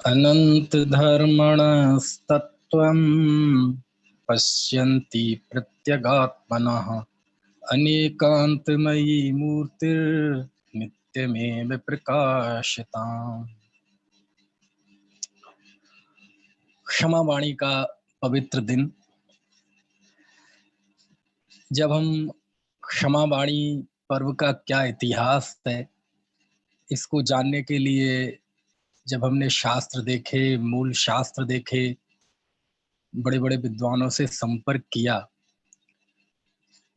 अनन्तधर्मणस्तत्त्वं पश्यन्ति प्रत्यगात्मनः अनेकान्तमयी मूर्तिर्नित्यमेव प्रकाशताम्। क्षमा वाणी का पवित्र दिन। जब हम क्षमा वाणी पर्व का क्या इतिहास है, इसको जानने के लिए जब हमने शास्त्र देखे, मूल शास्त्र देखे, बड़े बड़े विद्वानों से संपर्क किया,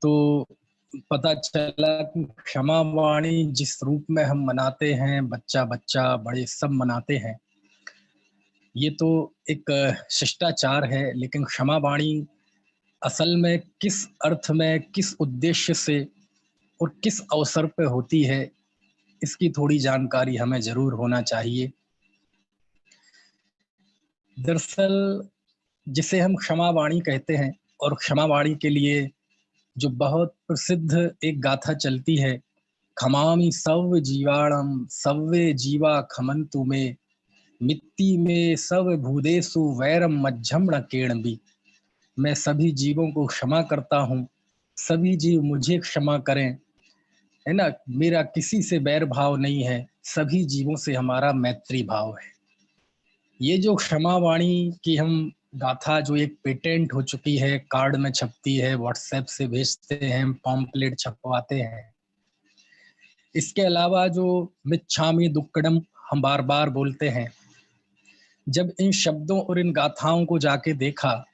तो पता चला कि क्षमा वाणी जिस रूप में हम मनाते हैं, बच्चा बच्चा बड़े सब मनाते हैं, ये तो एक शिष्टाचार है। लेकिन क्षमा वाणी असल में किस अर्थ में, किस उद्देश्य से और किस अवसर पे होती है, इसकी थोड़ी जानकारी हमें जरूर होना चाहिए। दरअसल जिसे हम क्षमा वाणी कहते हैं, और क्षमा वाणी के लिए जो बहुत प्रसिद्ध एक गाथा चलती है, खमामि सव्व जीवाणम सव्वे जीवा खमंतु में मिट्टी में सब भूदेसु वैरम मज्झम न केणबी। मैं सभी जीवों को क्षमा करता हूँ, सभी जीव मुझे क्षमा करें, है ना। मेरा किसी से बैर भाव नहीं है, सभी जीवों से हमारा मैत्री भाव है। ये जो क्षमा वाणी की हम गाथा, जो एक पेटेंट हो चुकी है, कार्ड में छपती है, व्हाट्सएप से भेजते हैं, पॉम्पलेट छपवाते हैं। इसके अलावा जो मिच्छामी दुक्कडम हम बार बार बोलते हैं, जब इन शब्दों और इन गाथाओं को जाके देखा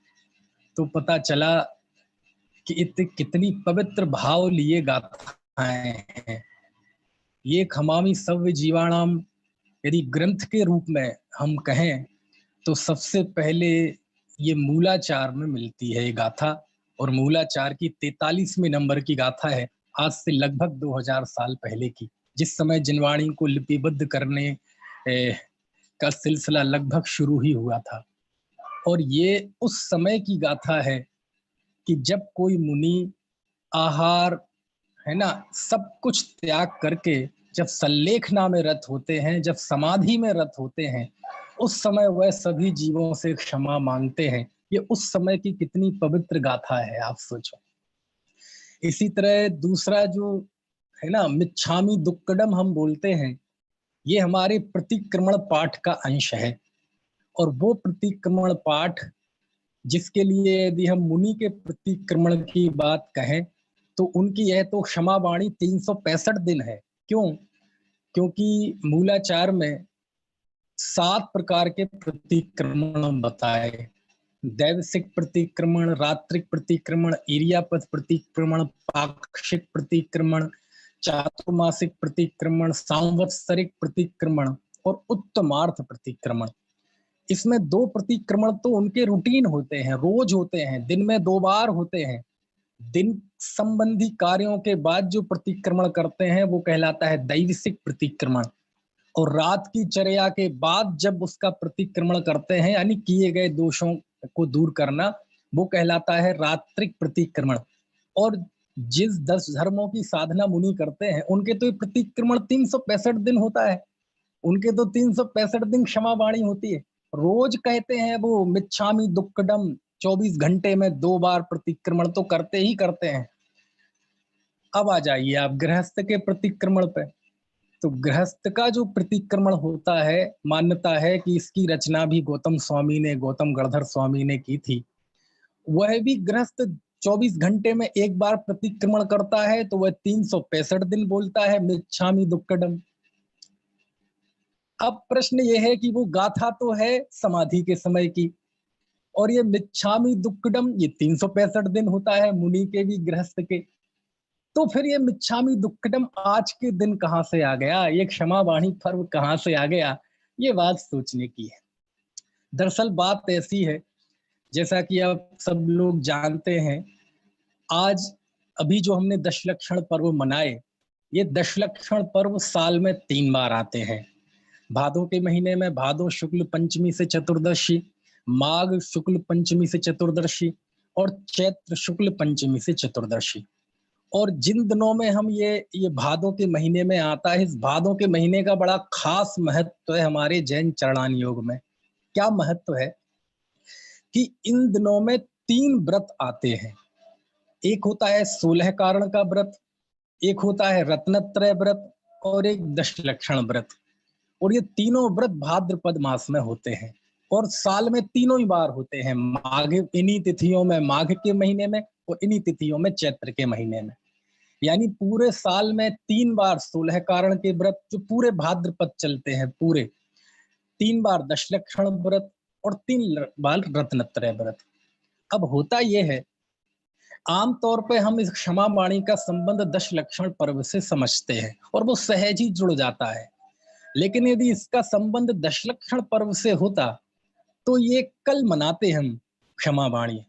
तो पता चला कि कितनी पवित्र भाव लिए गाथाएं हैं। ये खमामी सव्य जीवाणाम यदि ग्रंथ के रूप में हम कहें तो सबसे पहले ये मूलाचार में मिलती है ये गाथा, और मूलाचार की 43वें नंबर की गाथा है, आज से लगभग 2000 साल पहले की, जिस समय जिनवाणी को लिपिबद्ध करने का सिलसिला लगभग शुरू ही हुआ था। और ये उस समय की गाथा है कि जब कोई मुनि आहार, है ना, सब कुछ त्याग करके जब सल्लेखना में रत होते हैं, जब समाधि में रत होते हैं, उस समय वह सभी जीवों से क्षमा मांगते हैं। ये उस समय की कितनी पवित्र गाथा है, आप सोचो। इसी तरह दूसरा जो है ना, मिच्छामी दुक्कडम हम बोलते हैं, ये हमारे प्रतिक्रमण पाठ का अंश है। और वो प्रतिक्रमण पाठ जिसके लिए यदि हम मुनि के प्रतिक्रमण की बात कहें तो उनकी यह तो क्षमा वाणी 365 दिन है। क्यों? क्योंकि मूलाचार में 7 प्रकार के प्रतिक्रमण बताए: दैवसिक प्रतिक्रमण, रात्रिक प्रतिक्रमण, इरियापथ प्रतिक्रमण, पाक्षिक प्रतिक्रमण, चातुर्मासिक प्रतिक्रमण, सांवत्सरिक प्रतिक्रमण और उत्तमार्थ प्रतिक्रमण। इसमें 2 प्रतिक्रमण तो उनके रूटीन होते हैं, रोज होते हैं, दिन में 2 बार होते हैं। दिन संबंधी कार्यों के बाद जो प्रतिक्रमण करते हैं वो कहलाता है दैविक प्रतिक्रमण, और रात की चर्या के बाद जब उसका प्रतिक्रमण करते हैं, यानी किए गए दोषों को दूर करना, वो कहलाता है रात्रिक प्रतिक्रमण। और जिस 10 धर्मों की साधना मुनि करते हैं उनके तो ये प्रतिक्रमण 365 दिन होता है, उनके तो 365 दिन क्षमा वाणी होती है। रोज कहते हैं वो मिच्छामी दुक्कडम, 24 घंटे में 2 बार प्रतिक्रमण तो करते ही करते हैं। अब आ जाइए आप गृहस्थ के प्रतिक्रमण पे। तो गृहस्थ का जो प्रतिक्रमण होता है, मान्यता है कि इसकी रचना भी गौतम स्वामी ने, गौतम गणधर स्वामी ने की थी। वह भी गृहस्थ 24 घंटे में एक बार प्रतिक्रमण करता है, तो वह 365 दिन बोलता है मिच्छामी दुक्कडम। अब प्रश्न यह है कि वो गाथा तो है समाधि के समय की, और ये मिच्छामी दुक्कडम ये 365 दिन होता है मुनि के भी गृहस्थ के। तो फिर ये मिच्छामी दुक्कडम आज के दिन कहां से आ गया, ये क्षमा वाणी पर्व कहां से आ गया, ये बात सोचने की है। दरअसल बात ऐसी है, जैसा कि आप सब लोग जानते हैं, आज अभी जो हमने दशलक्षण पर्व मनाए, ये दशलक्षण पर्व साल में 3 बार आते हैं। भादों के महीने में भादो शुक्ल पंचमी से चतुर्दशी, माघ शुक्ल पंचमी से चतुर्दशी और चैत्र शुक्ल पंचमी से चतुर्दशी। और जिन दिनों में हम ये भादों के महीने में आता है, इस भादों के महीने का बड़ा खास महत्व है हमारे जैन चरणान योग में। क्या महत्व है कि इन दिनों में 3 व्रत आते हैं। एक होता है 16 कारण का व्रत, एक होता है रत्नत्रय व्रत और एक दशलक्षण व्रत। और ये तीनों व्रत भाद्रपद मास में होते हैं और साल में तीनों ही बार होते हैं, माघ, इन्हीं तिथियों में माघ के महीने में और इन्हीं तिथियों में चैत्र के महीने में। यानी पूरे साल में 3 बार 16 कारण के व्रत जो पूरे भाद्रपद चलते हैं, पूरे 3 बार दशलक्षण व्रत और 3 बार रत्नत्रय व्रत। अब होता यह है, आमतौर पे हम इस क्षमा वाणी का संबंध दशलक्षण पर्व से समझते हैं और वो सहज ही जुड़ जाता है। लेकिन यदि इसका संबंध दशलक्षण पर्व से होता तो ये कल मनाते हम क्षमा वाणी,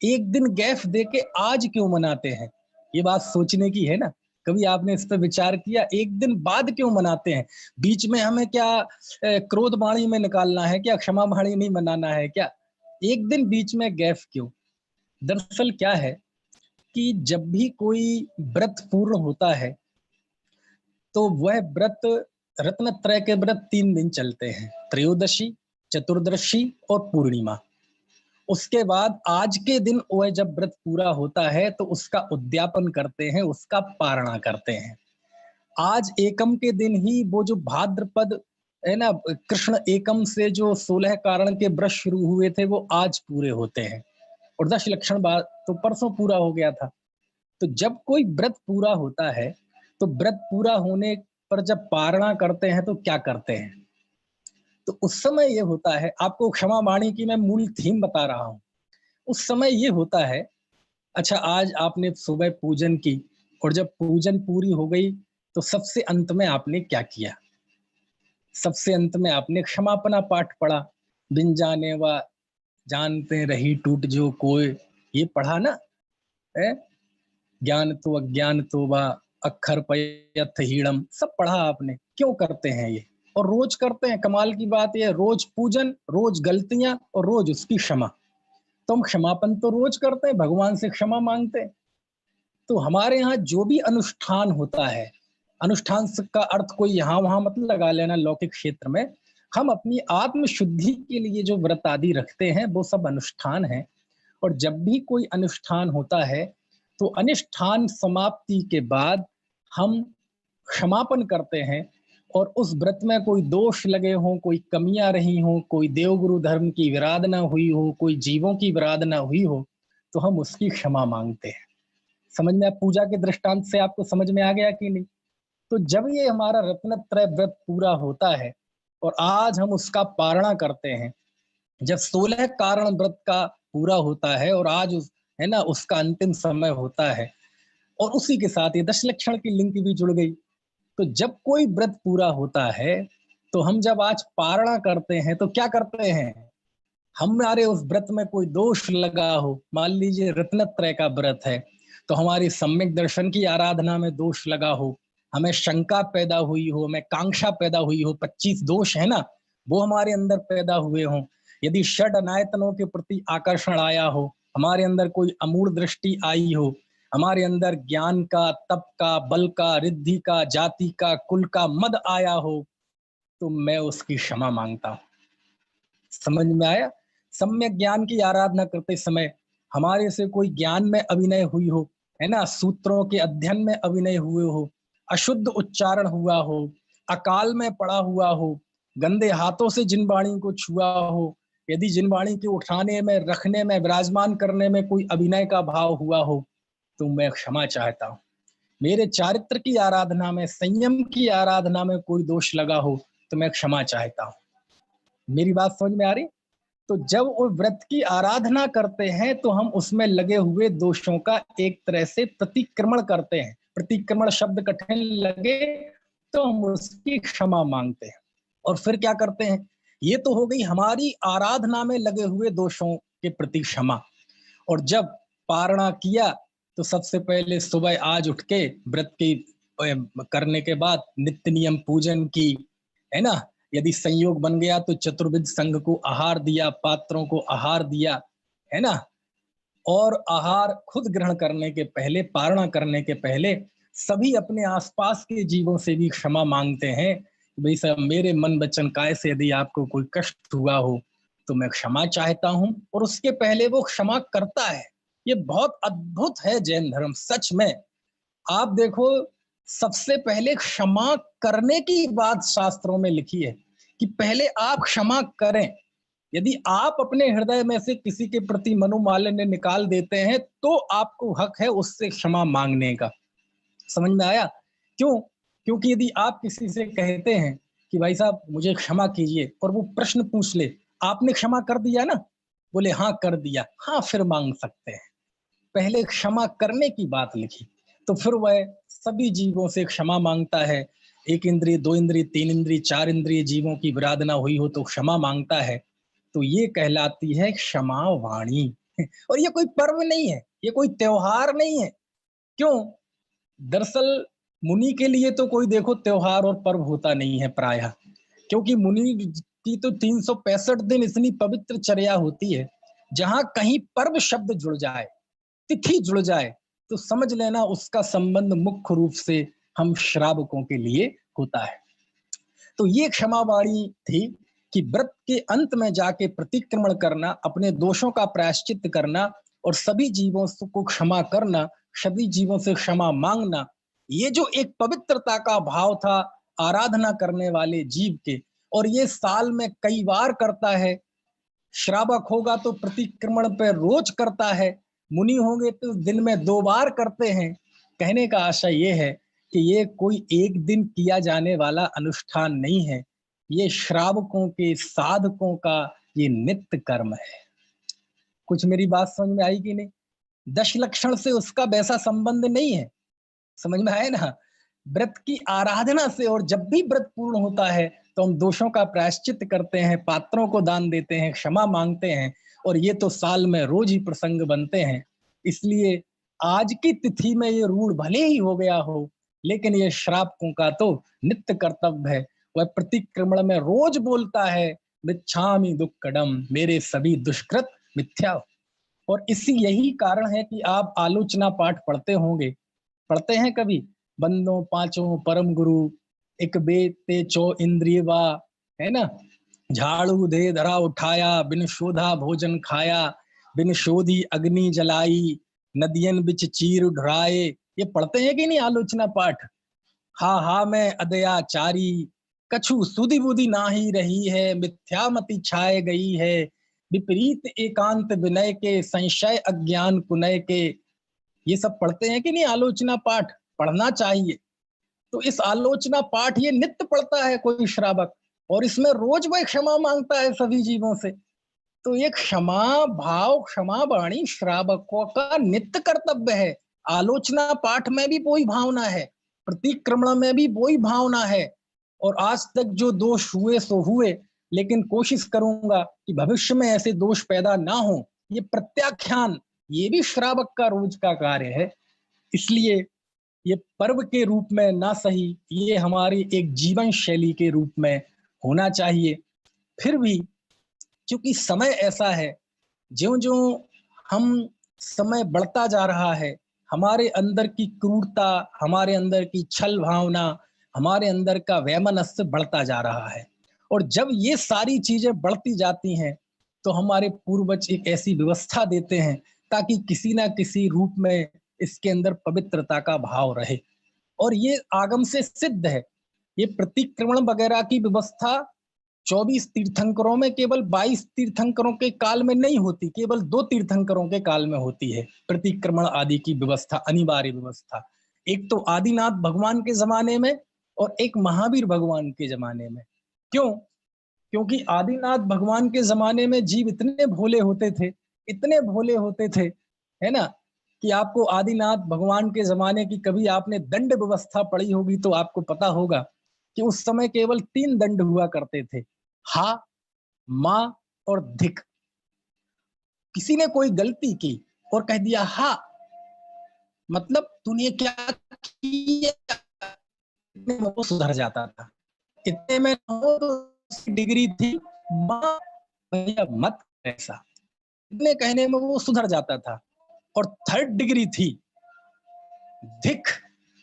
एक दिन गैप देके आज क्यों मनाते हैं? ये बात सोचने की है ना। कभी आपने इस पर विचार किया, एक दिन बाद क्यों मनाते हैं? बीच में हमें क्या क्रोध वाणी में निकालना है क्या? क्षमा वाणी नहीं मनाना है क्या? एक दिन बीच में गैप क्यों? दरअसल क्या है कि जब भी कोई व्रत पूर्ण होता है तो वह व्रत, रत्नत्रय के व्रत 3 दिन चलते हैं, त्रयोदशी, चतुर्दशी और पूर्णिमा। उसके बाद आज के दिन वह जब व्रत पूरा होता है तो उसका उद्यापन करते हैं, उसका पारणा करते हैं। आज एकम के दिन ही वो जो भाद्रपद है ना, कृष्ण एकम से जो 16 कारण के व्रत शुरू हुए थे वो आज पूरे होते हैं और दशलक्षण बाद तो परसों पूरा हो गया था। तो जब कोई व्रत पूरा होता है तो व्रत पूरा होने पर जब पारणा करते हैं तो क्या करते हैं? तो उस समय ये होता है, आपको क्षमा वाणी की मैं मूल थीम बता रहा हूं। उस समय ये होता है, अच्छा आज आपने सुबह पूजन की और जब पूजन पूरी हो गई तो सबसे अंत में आपने क्या किया? सबसे अंत में आपने क्षमापना पाठ पढ़ा, बिन जाने व जानते रही टूट जो कोय, ये पढ़ा ना है? ज्ञान तो अज्ञान तो वा अक्षर पयथ हीणम, सब पढ़ा आपने। क्यों करते हैं ये? और रोज करते हैं। कमाल की बात ये, रोज पूजन, रोज गलतियां और रोज उसकी क्षमा। तो हम क्षमापन तो रोज करते हैं, भगवान से क्षमा मांगते हैं। तो हमारे यहाँ जो भी अनुष्ठान होता है, अनुष्ठान का अर्थ कोई यहाँ वहां मत लगा लेना लौकिक क्षेत्र में, हम अपनी आत्म शुद्धि के लिए जो व्रत आदि रखते हैं वो सब अनुष्ठान है। और जब भी कोई अनुष्ठान होता है तो अनुष्ठान समाप्ति के बाद हम क्षमापन करते हैं और उस व्रत में कोई दोष लगे हों, कोई कमियां रही हों, कोई देवगुरु धर्म की विराधना हुई हो, कोई जीवों की विराधना हुई हो, तो हम उसकी क्षमा मांगते हैं। समझ में, पूजा के दृष्टांत से आपको समझ में आ गया कि नहीं? तो जब ये हमारा रत्नत्रय व्रत पूरा होता है और आज हम उसका पारणा करते हैं, जब 16 कारण व्रत का पूरा होता है और आज है ना उसका अंतिम समय होता है और उसी के साथ ये दशलक्षण की लिंक भी जुड़ गई। तो जब कोई व्रत पूरा होता है तो हम जब आज पारणा करते हैं तो क्या करते हैं? हमारे उस व्रत में कोई दोष लगा हो, मान लीजिए रत्नत्रय का व्रत है तो हमारी सम्यक दर्शन की आराधना में दोष लगा हो, हमें शंका पैदा हुई हो, हमें कांक्षा पैदा हुई हो, 25 दोष है ना वो हमारे अंदर पैदा हुए हों, यदि षड अनायतनों के प्रति आकर्षण आया हो, हमारे अंदर कोई अमूढ़ दृष्टि आई हो, हमारे अंदर ज्ञान का, तप का, बल का, रिद्धि का, जाति का, कुल का मद आया हो, तो मैं उसकी क्षमा मांगता हूं। समझ में आया? सम्यक ज्ञान की आराधना करते समय हमारे से कोई ज्ञान में अभिनय हुई हो, है ना, सूत्रों के अध्ययन में अभिनय हुए हो, अशुद्ध उच्चारण हुआ हो, अकाल में पड़ा हुआ हो, गंदे हाथों से जिन वाणी को छुआ हो, यदि जिन वाणी के उठाने में, रखने में, विराजमान करने में कोई अभिनय का भाव हुआ हो, तो मैं क्षमा चाहता हूँ। मेरे चारित्र की आराधना में, संयम की आराधना में कोई दोष लगा हो तो मैं क्षमा चाहता हूँ। मेरी बात समझ में आ रही? तो जब वो व्रत की आराधना करते हैं तो हम उसमें लगे हुए दोषों का एक तरह से प्रतिक्रमण करते हैं। प्रतिक्रमण शब्द कठिन लगे तो हम उसकी क्षमा मांगते हैं। और फिर क्या करते हैं? ये तो हो गई हमारी आराधना में लगे हुए दोषों के प्रति क्षमा। और जब पारणा किया तो सबसे पहले सुबह आज उठ के व्रत की करने के बाद नित्य नियम पूजन की, है ना, यदि संयोग बन गया तो चतुर्विध संघ को आहार दिया, पात्रों को आहार दिया, है ना, और आहार खुद ग्रहण करने के पहले, पारणा करने के पहले सभी अपने आसपास के जीवों से भी क्षमा मांगते हैं। भाई साहब, मेरे मन वचन काय से यदि आपको कोई कष्ट हुआ हो तो मैं क्षमा चाहता हूं, और उसके पहले वो क्षमा करता है। ये बहुत अद्भुत है जैन धर्म, सच में। आप देखो, सबसे पहले क्षमा करने की बात शास्त्रों में लिखी है कि पहले आप क्षमा करें। यदि आप अपने हृदय में से किसी के प्रति मनोमालिन्य निकाल देते हैं तो आपको हक है उससे क्षमा मांगने का। समझ में आया? क्यों? क्योंकि यदि आप किसी से कहते हैं कि भाई साहब मुझे क्षमा कीजिए, और वो प्रश्न पूछ ले, आपने क्षमा कर दिया ना? बोले हाँ कर दिया, हाँ फिर मांग सकते हैं। पहले क्षमा करने की बात लिखी, तो फिर वह सभी जीवों से क्षमा मांगता है। एक इंद्रिय, दो इंद्रिय, तीन इंद्रिय, चार इंद्रिय जीवों की विराधना हुई हो तो क्षमा मांगता है। तो ये कहलाती है क्षमा वाणी। और ये कोई पर्व नहीं है, ये कोई त्योहार नहीं है। क्यों? दरअसल मुनि के लिए तो कोई देखो त्योहार और पर्व होता नहीं है प्रायः, क्योंकि मुनि की तो 365 दिन इतनी पवित्र चर्या होती है, जहां कहीं पर्व शब्द जुड़ जाए, तिथि जुड़ जाए, तो समझ लेना उसका संबंध मुख्य रूप से हम श्रावकों के लिए होता है। तो ये क्षमावाणी थी कि व्रत के अंत में जाके प्रतिक्रमण करना, अपने दोषों का प्रायश्चित करना और सभी जीवों को क्षमा करना, सभी जीवों से क्षमा मांगना, ये जो एक पवित्रता का भाव था आराधना करने वाले जीव के, और ये साल में कई बार करता है। श्रावक होगा तो प्रतिक्रमण पे रोज करता है, मुनि होंगे तो दिन में 2 बार करते हैं। कहने का आशय ये है कि ये कोई एक दिन किया जाने वाला अनुष्ठान नहीं है, ये श्रावकों के, साधकों का ये नित्य कर्म है। कुछ मेरी बात समझ में आई कि नहीं? दश लक्षण से उसका वैसा संबंध नहीं है, समझ में आया ना? व्रत की आराधना से, और जब भी व्रत पूर्ण होता है तो हम दोषों का प्रायश्चित करते हैं, पात्रों को दान देते हैं, क्षमा मांगते हैं, और ये तो साल में रोज ही प्रसंग बनते हैं। इसलिए आज की तिथि में ये रूढ़ भले ही हो गया हो, लेकिन ये श्रावकों का तो नित्य कर्तव्य है। वह प्रतिक्रमण में रोज बोलता है, मिच्छामि दुक्कडम, मेरे सभी दुष्कृत मिथ्या। और इसी यही कारण है कि आप आलोचना पाठ पढ़ते होंगे, पढ़ते हैं कभी? बंदों पांचों परम गुरु, एक बेते चौ इंद्रिय वा, है ना? झाड़ू दे धरा उठाया, बिन शोधा भोजन खाया, बिन शोधी अग्नि जलाई, नदियन बिच चीर ढुराए। ये पढ़ते हैं कि नहीं आलोचना पाठ? हा हा मैं अदयाचारी, कछु सुधि बुधि नाही रही है, मिथ्यामति छाए गई है, विपरीत एकांत विनय के, संशय अज्ञान कुनय के। ये सब पढ़ते हैं कि नहीं आलोचना पाठ? पढ़ना चाहिए। तो इस आलोचना पाठ ये नित्य पढ़ता है कोई श्रावक, और इसमें रोज वह क्षमा मांगता है सभी जीवों से। तो ये क्षमा भाव, क्षमा वाणी श्रावकों का नित्य कर्तव्य है। आलोचना पाठ में भी वही भावना है, प्रतिक्रमण में भी वही भावना है। और आज तक जो दोष हुए सो हुए, लेकिन कोशिश करूंगा कि भविष्य में ऐसे दोष पैदा ना हो। ये प्रत्याख्यान, ये भी श्रावक का रोज का कार्य है। इसलिए ये पर्व के रूप में ना सही, ये हमारी एक जीवन शैली के रूप में होना चाहिए। फिर भी क्योंकि समय ऐसा है, ज्यों-ज्यों हम समय बढ़ता जा रहा है, हमारे अंदर की क्रूरता, हमारे अंदर की छल भावना, हमारे अंदर का वैमनस्य बढ़ता जा रहा है। और जब ये सारी चीजें बढ़ती जाती हैं, तो हमारे पूर्वज एक ऐसी व्यवस्था देते हैं ताकि किसी ना किसी रूप में इसके अंदर पवित्रता का भाव रहे। और ये आगम से सिद्ध है। ये प्रतिक्रमण वगैरह की व्यवस्था 24 तीर्थंकरों में केवल 22 तीर्थंकरों के काल में नहीं होती, केवल 2 तीर्थंकरों के काल में होती है प्रतिक्रमण आदि की व्यवस्था, अनिवार्य व्यवस्था। एक तो आदिनाथ भगवान के जमाने में, और एक महावीर भगवान के जमाने में। क्यों? क्योंकि आदिनाथ भगवान के जमाने में जीव इतने भोले होते थे, इतने भोले होते थे, है ना? कि आपको आदिनाथ भगवान के जमाने की कभी आपने दंड व्यवस्था पढ़ी होगी तो आपको पता होगा कि उस समय केवल 3 दंड हुआ करते थे, हा, माँ और धिक। किसी ने कोई गलती की और कह दिया हा, मतलब तूने क्या किया, इतने में वो सुधर जाता था। इतने में हो तो उसकी डिग्री थी माँ, भैया मत ऐसा, इतने कहने में वो सुधर जाता था। और थर्ड डिग्री थी धिक,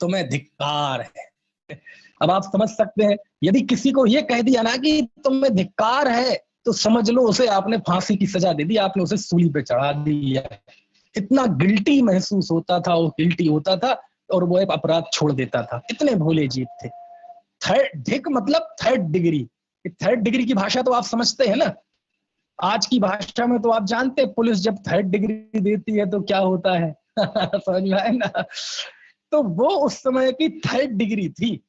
तुम्हें धिक्कार है। अब आप समझ सकते हैं, यदि किसी को यह कह दिया ना कि तुम्हें धिक्कार है, तो समझ लो उसे आपने फांसी की सजा दे दी, आपने उसे सूली पे चढ़ा दिया। इतना गिल्टी महसूस होता था, वो गिल्टी होता था और वो एक अपराध छोड़ देता था। इतने भोले जीव थे। थर्ड धिक मतलब थर्ड डिग्री। थर्ड डिग्री की भाषा तो आप समझते हैं ना, आज की भाषा में तो आप जानते हैं पुलिस जब थर्ड डिग्री देती है तो क्या होता है। समझ में आए ना। तो वो उस समय की थर्ड डिग्री थी।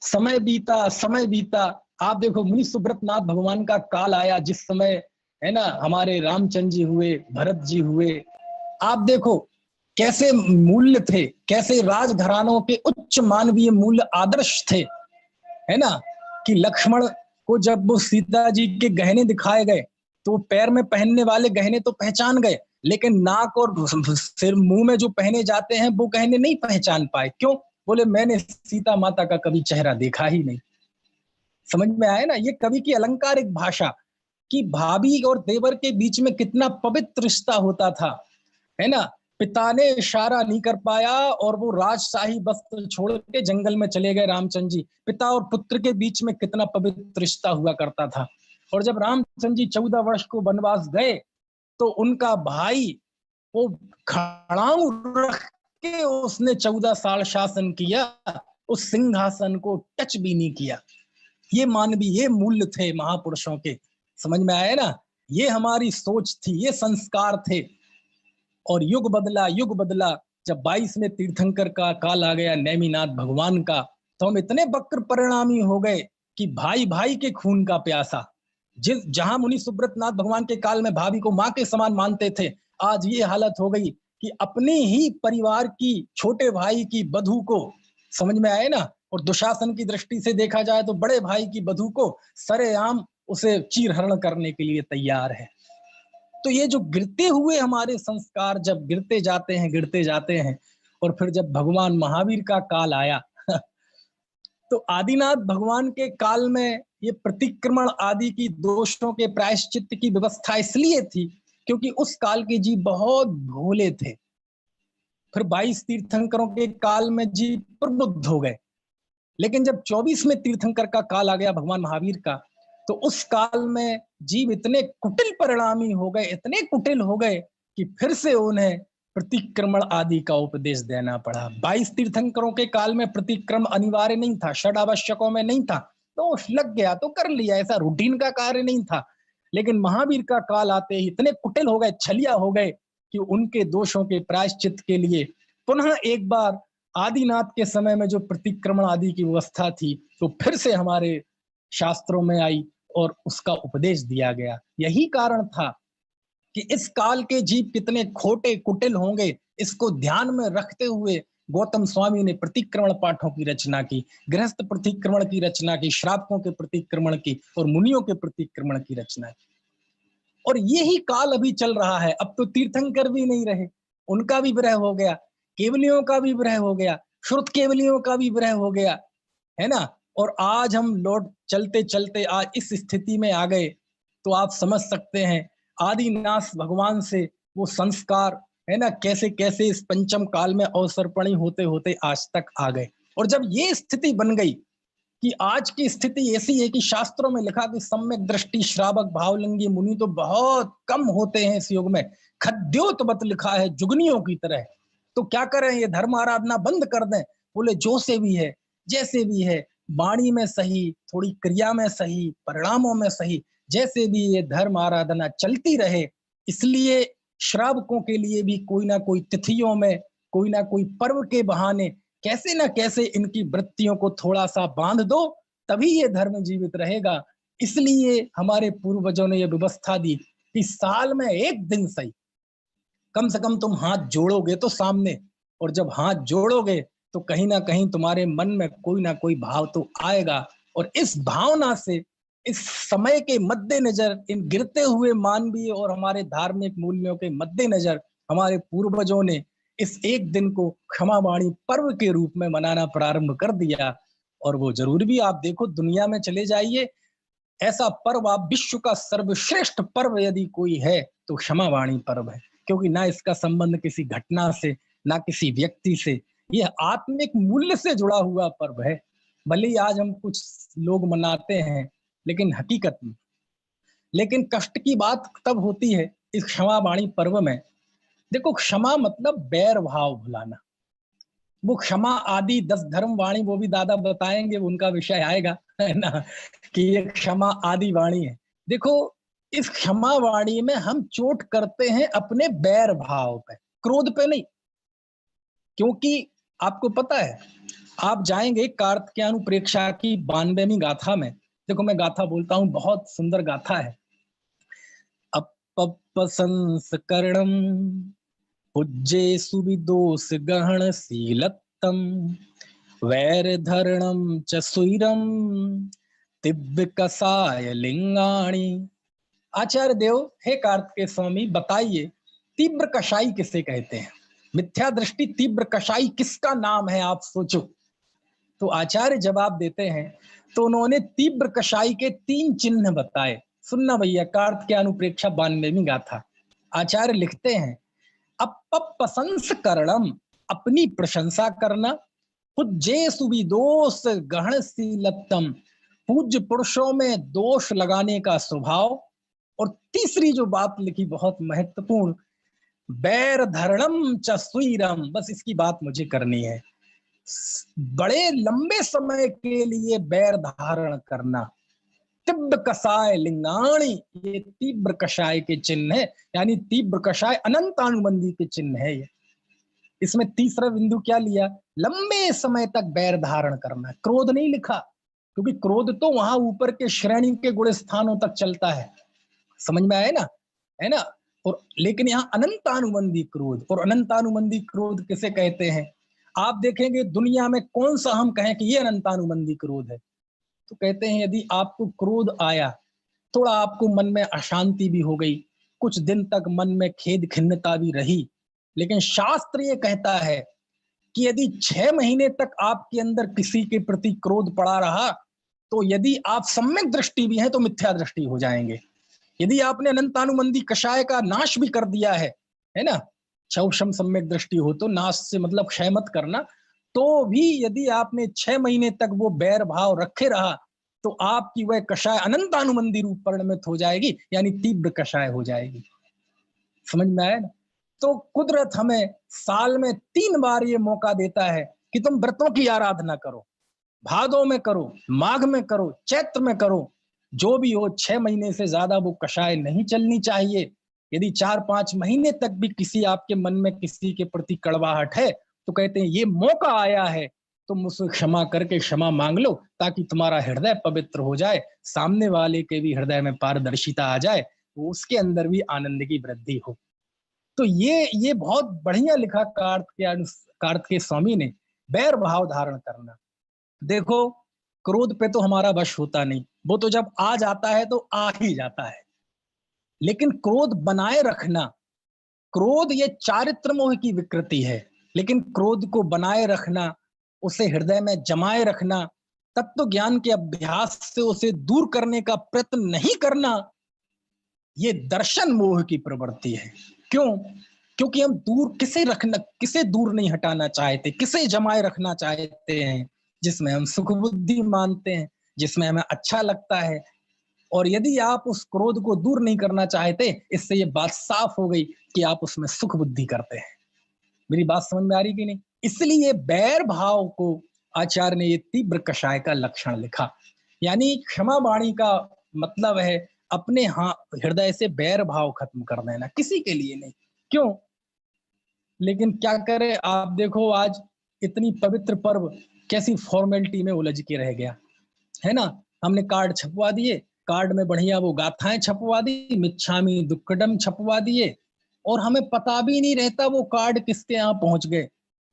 समय बीता, समय बीता। आप देखो मुनि सुब्रत नाथ भगवान का काल आया, जिस समय है ना हमारे रामचंद्र जी हुए, भरत जी हुए। आप देखो कैसे मूल्य थे, कैसे राजघरानों के उच्च मानवीय मूल्य आदर्श थे, है ना। कि लक्ष्मण को जब वो सीता जी के गहने दिखाए गए तो पैर में पहनने वाले गहने तो पहचान गए, लेकिन नाक और सिर मुंह में जो पहने जाते हैं वो गहने नहीं पहचान पाए। क्यों? बोले मैंने सीता माता का कभी चेहरा देखा ही नहीं। समझ में आया ना, ये कवि की अलंकारिक भाषा कि भाभी और देवर के बीच में कितना पवित्र रिश्ता होता था, है ना। पिता ने इशारा नहीं कर पाया और वो राजशाही वस्त्र छोड़ के जंगल में चले गए रामचंद्र जी। पिता और पुत्र के बीच में कितना पवित्र रिश्ता हुआ करता था। और जब रामचंद्र जी 14 वर्ष को वनवास गए तो उनका भाई वो खड़ाऊ रख के उसने 14 साल शासन किया, उस सिंहासन को टच भी नहीं किया। ये मानवीय, ये मूल्य थे महापुरुषों के। समझ में आया ना, ये हमारी सोच थी, ये संस्कार थे। और युग बदला, युग बदला। जब 22 में तीर्थंकर का काल आ गया, नेमिनाथ भगवान का, तो हम इतने वक्र परिणामी हो गए कि भाई भाई के खून का प्यासा। जिस जहां मुनि सुब्रत नाथ भगवान के काल में भाभी को मां के समान मानते थे, आज ये हालत हो गई कि अपने ही परिवार की छोटे भाई की बधू को, समझ में आए ना, और दुशासन की दृष्टि से देखा जाए तो बड़े भाई की बधू को सरेआम उसे चीरहरण करने के लिए तैयार है। तो ये जो गिरते हुए हमारे संस्कार जब गिरते जाते हैं, गिरते जाते हैं, और फिर जब भगवान महावीर का काल आया तो आदिनाथ भगवान के काल में ये प्रतिक्रमण आदि की दोषों के प्रायश्चित की व्यवस्था इसलिए थी क्योंकि उस काल के जी बहुत भोले थे। फिर 22 तीर्थंकरों के काल में जी प्रबुद्ध हो गए। लेकिन जब 24 में तीर्थंकर का काल आ गया भगवान महावीर का, तो उस काल में जीव इतने कुटिल परिणामी हो गए, इतने कुटिल हो गए कि फिर से उन्हें प्रतिक्रमण आदि का उपदेश देना पड़ा। 22 तीर्थंकरों के काल में प्रतिक्रम अनिवार्य नहीं था, षड आवश्यकों में नहीं था, तो लग गया तो कर लिया, ऐसा रूटीन का कार्य नहीं था। लेकिन महावीर का काल आते ही इतने कुटिल हो गए, छलिया हो गए कि उनके दोषों के प्रायश्चित के लिए पुनः एक बार आदिनाथ के समय में जो प्रतिक्रमण आदि की व्यवस्था थी तो फिर से हमारे शास्त्रों में आई और उसका उपदेश दिया गया। यही कारण था कि इस काल के जीव कितने खोटे कुटिल होंगे, इसको ध्यान में रखते हुए गौतम स्वामी ने प्रतिक्रमण पाठों की रचना की, गृहस्थ प्रतिक्रमण की रचना की, श्रावकों के प्रतिक्रमण की और मुनियों के प्रतिक्रमण की रचना की। और यही काल अभी चल रहा है। अब तो तीर्थंकर भी नहीं रहे, उनका भी विरह हो गया, केवलियों का भी विरह हो गया, श्रुत केवलियों का भी विरह हो गया, है ना। और आज हम लौट चलते चलते आज इस स्थिति में आ गए, तो आप समझ सकते हैं आदिनाथ भगवान से वो संस्कार, है ना, कैसे कैसे इस पंचम काल में अवसर्पणी होते होते आज तक आ गए। और जब ये स्थिति बन गई कि आज की स्थिति ऐसी है कि शास्त्रों में लिखा कि सम्यक दृष्टि श्रावक भावलिंगी मुनि तो बहुत कम होते हैं इस युग में, खद्योतबत लिखा है जुगनियों की तरह। तो क्या करें, ये धर्म आराधना बंद कर दें? बोले जो से भी है, जैसे भी है, वाणी में सही, थोड़ी क्रिया में सही, परिणामों में सही, जैसे भी ये धर्म आराधना चलती रहे। इसलिए श्रावकों के लिए भी कोई ना कोई तिथियों में, कोई ना कोई पर्व के बहाने कैसे ना कैसे इनकी वृत्तियों को थोड़ा सा बांध दो, तभी ये धर्म जीवित रहेगा। इसलिए हमारे पूर्वजों ने यह व्यवस्था दी कि साल में एक दिन सही कम से कम तुम हाथ जोड़ोगे तो सामने, और जब हाथ जोड़ोगे तो कहीं ना कहीं तुम्हारे मन में कोई ना कोई भाव तो आएगा। और इस भावना से, इस समय के मद्देनजर, इन गिरते हुए मानवीय और हमारे धार्मिक मूल्यों के मद्देनजर हमारे पूर्वजों ने इस एक दिन को क्षमावाणी पर्व के रूप में मनाना प्रारंभ कर दिया। और वो जरूर भी, आप देखो दुनिया में चले जाइए, ऐसा पर्व, आप विश्व का सर्वश्रेष्ठ पर्व यदि कोई है तो क्षमावाणी पर्व है। क्योंकि ना इसका संबंध किसी घटना से, ना किसी व्यक्ति से, यह आत्मिक मूल्य से जुड़ा हुआ पर्व है। भले ही आज हम कुछ लोग मनाते हैं, लेकिन हकीकत में, लेकिन कष्ट की बात तब होती है इस क्षमा वाणी पर्व में। देखो, क्षमा मतलब बैर भाव भुलाना। वो क्षमा आदि 10 धर्म वाणी वो भी दादा बताएंगे, उनका विषय आएगा, है ना, कि ये क्षमा आदि वाणी है। देखो, इस क्षमा वाणी में हम चोट करते हैं अपने बैर भाव पे, क्रोध पे नहीं। क्योंकि आपको पता है, आप जाएंगे कार्तिकेयानुप्रेक्षा की 92वीं गाथा में। देखो, मैं गाथा बोलता हूँ, बहुत सुंदर गाथा है। अपसंस्करणम पूज्ये सुविदोष गहन शीलत्तम वैर धरणम च सुरम दिव्य कसाय लिंगाणी। आचार्य देव, हे कार्तिकेय स्वामी, बताइए तीव्र कषाई किसे कहते हैं? मिथ्या दृष्टि तीव्र कषाई किसका नाम है, आप सोचो। तो आचार्य जवाब देते हैं, तो उन्होंने तीव्र कषाई के 3 चिन्ह बताए। सुनना भैया, कार्तिकेयानुप्रेक्षा 92वीं गाथा। आचार्य लिखते हैं, अपप्रशंसकरणम, अपनी प्रशंसा करना, पूज्ये सुविदोष गहनशीलत्तम, पूज्य पुरुषों में दोष लगाने का स्वभाव। और तीसरी जो बात लिखी बहुत महत्वपूर्ण, बैर धरणम च सुरम, बस इसकी बात मुझे करनी है, बड़े लंबे समय के लिए बैर धारण करना। तीव्र कषाय लिंगाणी, ये तीव्र कषाय के चिन्ह है, यानी तीव्र कषाय अनंतानुबंधी के चिन्ह है ये। इसमें तीसरा बिंदु क्या लिया? लंबे समय तक बैर धारण करना। क्रोध नहीं लिखा, क्योंकि क्रोध तो वहां ऊपर के श्रेणी के गुण स्थानों तक चलता है, समझ में आया ना, है ना। और लेकिन यहाँ अनंतानुबंधी क्रोध, और अनंतानुबंधी क्रोध किसे कहते हैं? आप देखेंगे दुनिया में कौन सा हम कहें कि ये अनंतानुबंधी क्रोध है, तो कहते हैं यदि आपको क्रोध आया, थोड़ा आपको मन में अशांति भी हो गई, कुछ दिन तक मन में खेद खिन्नता भी रही, लेकिन शास्त्र ये कहता है कि यदि 6 महीने तक आपके अंदर किसी के प्रति क्रोध पड़ा रहा, तो यदि आप सम्यक दृष्टि भी हैं तो मिथ्या दृष्टि हो जाएंगे। यदि आपने अनंतानुबंधी कषाय का नाश भी कर दिया है ना, क्षौषम सम्यक दृष्टि हो तो, नाश से मतलब क्षय मत करना, तो भी यदि आपने 6 महीने तक वो बैर भाव रखे रहा, तो आपकी वह कषाय अनंतानुबंधी रूप परिणमित हो जाएगी, यानी तीव्र कषाय हो जाएगी। समझ में आया ना? तो कुदरत हमें साल में 3 बार ये मौका देता है कि तुम व्रतों की आराधना करो, भादों में करो, माघ में करो, चैत्र में करो, जो भी हो। 6 महीने से ज्यादा वो कषाय नहीं चलनी चाहिए। यदि 4-5 महीने तक भी किसी आपके मन में किसी के प्रति कड़वाहट है, तो कहते हैं ये मौका आया है, तुम उसे क्षमा करके क्षमा मांग लो, ताकि तुम्हारा हृदय पवित्र हो जाए, सामने वाले के भी हृदय में पारदर्शिता आ जाए, तो उसके अंदर भी आनंद की वृद्धि हो। तो ये बहुत बढ़िया लिखा कार्तिकेय स्वामी ने, बैर भाव धारण करना। देखो, क्रोध पे तो हमारा वश होता नहीं, वो तो जब आ जाता है तो आ ही जाता है। लेकिन क्रोध बनाए रखना, क्रोध ये चारित्र मोह की विकृति है, लेकिन क्रोध को बनाए रखना, उसे हृदय में जमाए रखना, तत्व ज्ञान के अभ्यास से उसे दूर करने का प्रयत्न नहीं करना, ये दर्शन मोह की प्रवृत्ति है। क्यों? क्योंकि हम किसे दूर नहीं हटाना चाहते, किसे जमाए रखना चाहते हैं? जिसमें हम सुख बुद्धि मानते हैं, जिसमें हमें अच्छा लगता है। और यदि आप उस क्रोध को दूर नहीं करना चाहते, इससे ये बात साफ हो गई कि आप उसमें सुख बुद्धि करते हैं। मेरी बात समझ में आ रही कि नहीं? इसलिए बैर भाव को आचार्य ने ये तीव्र कषाय का लक्षण लिखा। यानी क्षमा वाणी का मतलब है अपने हृदय से बैर भाव खत्म कर देना, किसी के लिए नहीं। क्यों? लेकिन क्या करें, आप देखो आज इतनी पवित्र पर्व कैसी फॉर्मेलिटी में उलझ के रह गया, है ना। हमने कार्ड छपवा दिए, कार्ड में बढ़िया वो गाथाएं छपवा दी, मिच्छामी दुक्कडम छपवा दिए, और हमें पता भी नहीं रहता वो कार्ड किसके यहाँ पहुंच गए।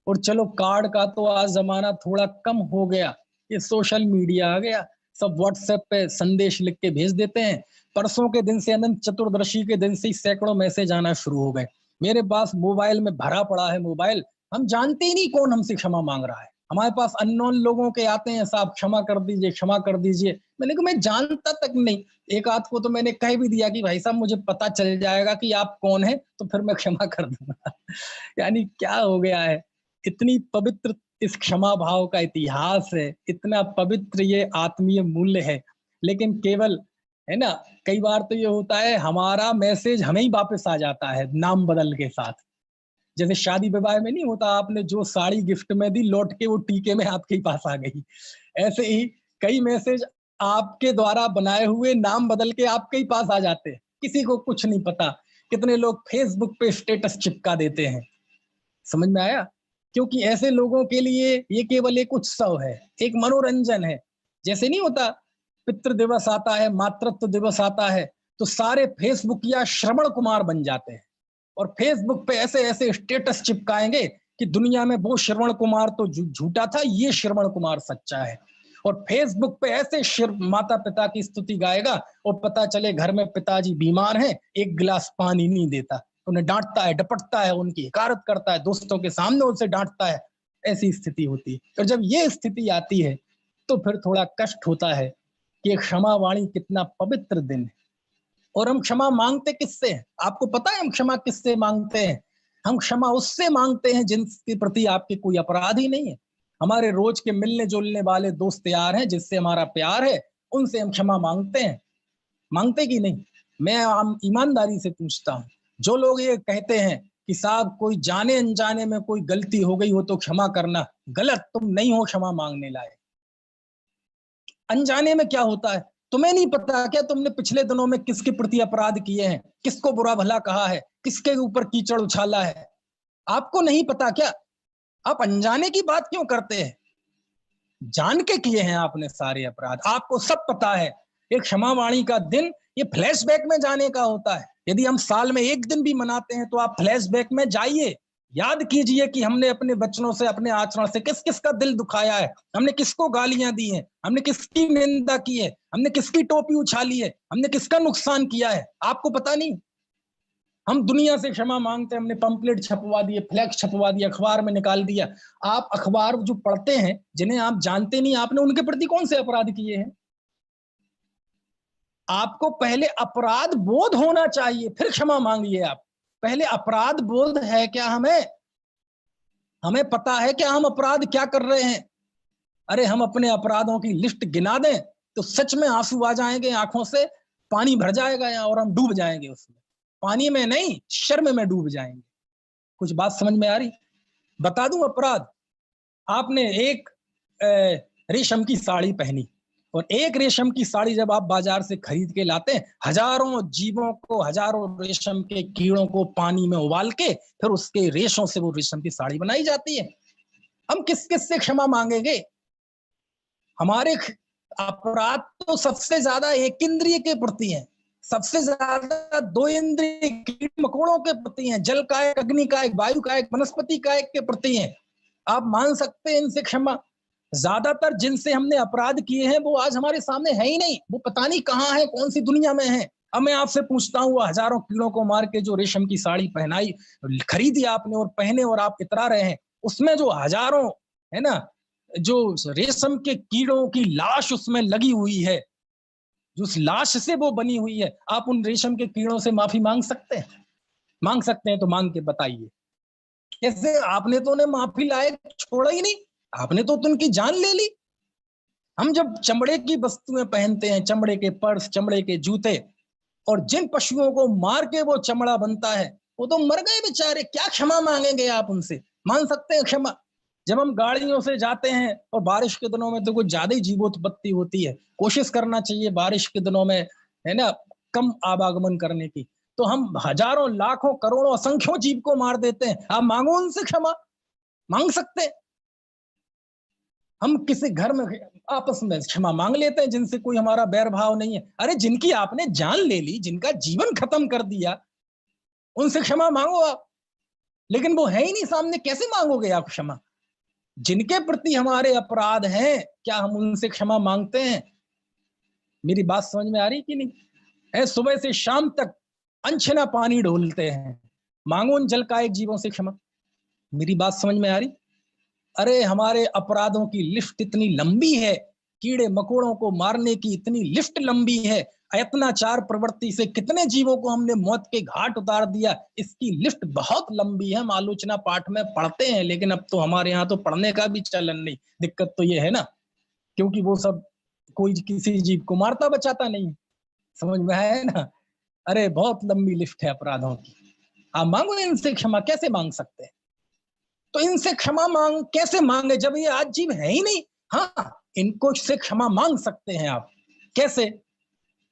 और चलो, कार्ड का तो आज जमाना थोड़ा कम हो गया, ये सोशल मीडिया आ गया, सब व्हाट्सएप पे संदेश लिख के भेज देते हैं। परसों के दिन से, अनंत चतुर्दशी के दिन से सैकड़ों मैसेज आना शुरू हो गए। मेरे पास मोबाइल में भरा पड़ा है मोबाइल, हम जानते ही नहीं कौन हमसे क्षमा मांग रहा है। हमारे पास अननोन लोगों के आते हैं, साहब क्षमा कर दीजिए, क्षमा कर दीजिए। मैंने कहा मैं जानता तक नहीं, एक आध को तो मैंने कह भी दिया कि भाई साहब मुझे पता चल जाएगा कि आप कौन है तो फिर मैं क्षमा कर दूंगा। यानी क्या हो गया है, इतनी पवित्र इस क्षमा भाव का इतिहास है, इतना पवित्र ये आत्मीय मूल्य है, लेकिन केवल, है ना, कई बार तो ये होता है हमारा मैसेज हमें ही वापस आ जाता है नाम बदल के साथ। जैसे शादी विवाह में नहीं होता, आपने जो साड़ी गिफ्ट में दी लौट के वो टीके में आपके ही पास आ गई। ऐसे ही कई मैसेज आपके द्वारा बनाए हुए नाम बदल के आपके ही पास आ जाते हैं, किसी को कुछ नहीं पता। कितने लोग फेसबुक पे स्टेटस चिपका देते हैं, समझ में आया? क्योंकि ऐसे लोगों के लिए ये केवल एक उत्सव है, एक मनोरंजन है। जैसे नहीं होता, पितृ दिवस आता है, मातृत्व दिवस आता है, तो सारे फेसबुक या श्रवण कुमार बन जाते हैं और फेसबुक पे ऐसे ऐसे स्टेटस चिपकाएंगे कि दुनिया में वो श्रवण कुमार तो झूठा था, ये श्रवण कुमार सच्चा है। और फेसबुक पे ऐसे माता पिता की स्तुति गाएगा और पता चले घर में पिताजी बीमार हैं, एक गिलास पानी नहीं देता, उन्हें डांटता है, डपटता है, उनकी हिकारत करता है, दोस्तों के सामने उनसे डांटता है। ऐसी स्थिति होती है। और जब ये स्थिति आती है तो फिर थोड़ा कष्ट होता है कि क्षमा वाणी कितना पवित्र दिन है। और हम क्षमा मांगते किससे हैं? आपको पता है हम क्षमा किससे मांगते हैं? हम क्षमा उससे मांगते हैं जिनके प्रति आपके कोई अपराध ही नहीं है। हमारे रोज के मिलने जुलने वाले दोस्त यार हैं, जिससे हमारा प्यार है, उनसे हम क्षमा मांगते हैं। मांगते कि नहीं? मैं ईमानदारी से पूछता हूँ, जो लोग ये कहते हैं कि साहब कोई जाने अनजाने में कोई गलती हो गई हो तो क्षमा करना, गलत, तुम नहीं हो क्षमा मांगने लायक। अनजाने में क्या होता है? तुम्हें नहीं पता क्या तुमने पिछले दिनों में किसके प्रति अपराध किए हैं, किसको बुरा भला कहा है, किसके ऊपर कीचड़ उछाला है? आपको नहीं पता क्या? आप अनजाने की बात क्यों करते हैं? जान के किए हैं आपने सारे अपराध, आपको सब पता है। एक क्षमा वाणी का दिन ये फ्लैशबैक में जाने का होता है। यदि हम साल में एक दिन भी मनाते हैं तो आप फ्लैशबैक में जाइए, याद कीजिए कि हमने अपने बच्चों से, अपने आचरण से किस किस का दिल दुखाया है, हमने किसको गालियां दी हैं, हमने किसकी निंदा की है, हमने किसकी टोपी उछाली है, हमने किसका नुकसान किया है, आपको पता नहीं? हम दुनिया से क्षमा मांगते हैं, हमने पंपलेट छपवा दिए, फ्लैक्स छपवा दिया, अखबार में निकाल दिया। आप अखबार जो पढ़ते हैं, जिन्हें आप जानते नहीं, आपने उनके प्रति कौन से अपराध किए हैं? आपको पहले अपराध बोध होना चाहिए, फिर क्षमा मांगिए। आप पहले अपराध बोध है क्या हमें? हमें पता है क्या हम अपराध क्या कर रहे हैं? अरे हम अपने अपराधों की लिस्ट गिना दें तो सच में आंसू आ जाएंगे आंखों से, पानी भर जाएगा और हम डूब जाएंगे उसमें। पानी में नहीं, शर्म में डूब जाएंगे। कुछ बात समझ में आ रही? बता दूं अपराध। आपने एक रेशम की साड़ी पहनी, और एक रेशम की साड़ी जब आप बाजार से खरीद के लाते हैं, हजारों जीवों को, हजारों रेशम के कीड़ों को पानी में उबाल के फिर उसके रेशों से वो रेशम की साड़ी बनाई जाती है। हम किस किस से क्षमा मांगेंगे? हमारे अपराध तो सबसे ज्यादा एक इंद्रिय के प्रति हैं, सबसे ज्यादा दो इंद्रिय कीट मकोड़ों के प्रति हैं, जल का एक, अग्नि का एक, वायु का एक, वनस्पति का एक के प्रति हैं। आप मान सकते हैं इनसे क्षमा? ज्यादातर जिनसे हमने अपराध किए हैं वो आज हमारे सामने है ही नहीं, वो पता नहीं कहाँ है, कौन सी दुनिया में है। अब मैं आपसे पूछता हूँ, वो हजारों कीड़ों को मार के जो रेशम की साड़ी पहनाई, खरीदी आपने और पहने और आप इतरा रहे हैं, उसमें जो हजारों, है ना, जो रेशम के कीड़ों की लाश उसमें लगी हुई है, जो उस लाश से वो बनी हुई है, आप उन रेशम के कीड़ों से माफी मांग सकते हैं? मांग सकते हैं तो मांग के बताइए। कैसे? आपने तो उन्हें माफी लायक छोड़ा ही नहीं, आपने तो उनकी जान ले ली। हम जब चमड़े की वस्तुएं पहनते हैं, चमड़े के पर्स, चमड़े के जूते, और जिन पशुओं को मार के वो चमड़ा बनता है, वो तो मर गए बेचारे, क्या क्षमा मांगेंगे आप उनसे? मान सकते हैं क्षमा? जब हम गाड़ियों से जाते हैं, और बारिश के दिनों में तो कुछ ज्यादा ही जीवोत्पत्ति होती है, कोशिश करना चाहिए बारिश के दिनों में, है ना, कम आवागमन करने की, तो हम हजारों, लाखों, करोड़ों, असंख्यों जीव को मार देते हैं। आप मांगो उनसे क्षमा? मांग सकते हैं? हम किसी घर में आपस में क्षमा मांग लेते हैं जिनसे कोई हमारा बैर भाव नहीं है। अरे जिनकी आपने जान ले ली, जिनका जीवन खत्म कर दिया, उनसे क्षमा मांगो आप। लेकिन वो है ही नहीं सामने, कैसे मांगोगे आप क्षमा? जिनके प्रति हमारे अपराध हैं, क्या हम उनसे क्षमा मांगते हैं? मेरी बात समझ में आ रही कि नहीं? है, सुबह से शाम तक अनछिना पानी ढोलते हैं, मांगो उन जल का एक जीवों से क्षमा। मेरी बात समझ में आ रही? अरे हमारे अपराधों की लिस्ट इतनी लंबी है, कीड़े मकोड़ों को मारने की इतनी लिस्ट लंबी है, अयत्नाचार प्रवृत्ति से कितने जीवों को हमने मौत के घाट उतार दिया, इसकी लिस्ट बहुत लंबी है। हम आलोचना पाठ में पढ़ते हैं, लेकिन अब तो हमारे यहाँ तो पढ़ने का भी चलन नहीं। दिक्कत तो ये है ना, क्योंकि वो सब कोई किसी जीव को मारता बचाता नहीं। समझ में आया ना? अरे बहुत लंबी लिस्ट है अपराधों की। आप मांगो इनसे क्षमा, कैसे मांग सकते हैं? तो इनसे क्षमा मांग कैसे मांगे जब ये आज जीव है ही नहीं? हाँ, इनको से क्षमा मांग सकते हैं आप। कैसे?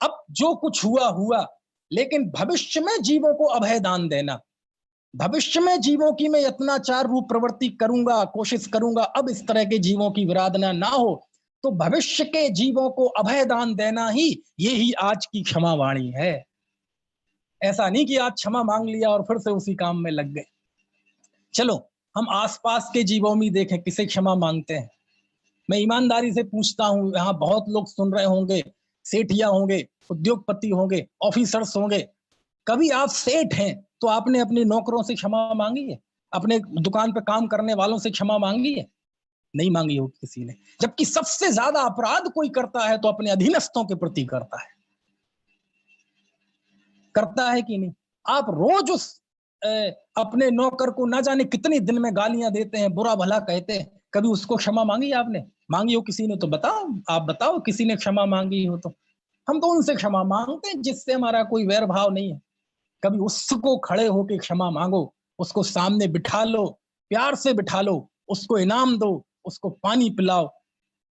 अब जो कुछ हुआ हुआ, लेकिन भविष्य में जीवों को अभय दान देना। भविष्य में जीवों की मैं यत्नाचार रूप प्रवृत्ति करूंगा, कोशिश करूंगा अब इस तरह के जीवों की विराधना ना हो, तो भविष्य के जीवों को अभय दान देना ही यही आज की क्षमा वाणी है। ऐसा नहीं कि आज क्षमा मांग लिया और फिर से उसी काम में लग गए। चलो हम आसपास के जीवों में देखें किसे क्षमा मांगते हैं। मैं ईमानदारी से पूछता हूं, यहाँ बहुत लोग सुन रहे होंगे, सेठिया होंगे, उद्योगपति होंगे, ऑफिसर्स होंगे। कभी आप सेठ हैं तो आपने अपने नौकरों से क्षमा मांगी है? अपने दुकान पे काम करने वालों से क्षमा मांगी है? नहीं मांगी होगी किसी ने। जबकि सबसे ज्यादा अपराध कोई करता है तो अपने अधीनस्थों के प्रति करता है कि नहीं? आप रोज उस अपने नौकर को ना जाने कितने दिन में गालियां देते हैं, बुरा भला कहते हैं, कभी उसको क्षमा मांगी आपने? मांगी हो किसी ने तो बताओ, आप बताओ किसी ने क्षमा मांगी हो तो। हम तो उनसे क्षमा मांगते हैं जिससे हमारा कोई वैर भाव नहीं है। कभी उसको खड़े होके क्षमा मांगो, उसको सामने बिठा लो, प्यार से बिठा लो, उसको इनाम दो, उसको पानी पिलाओ,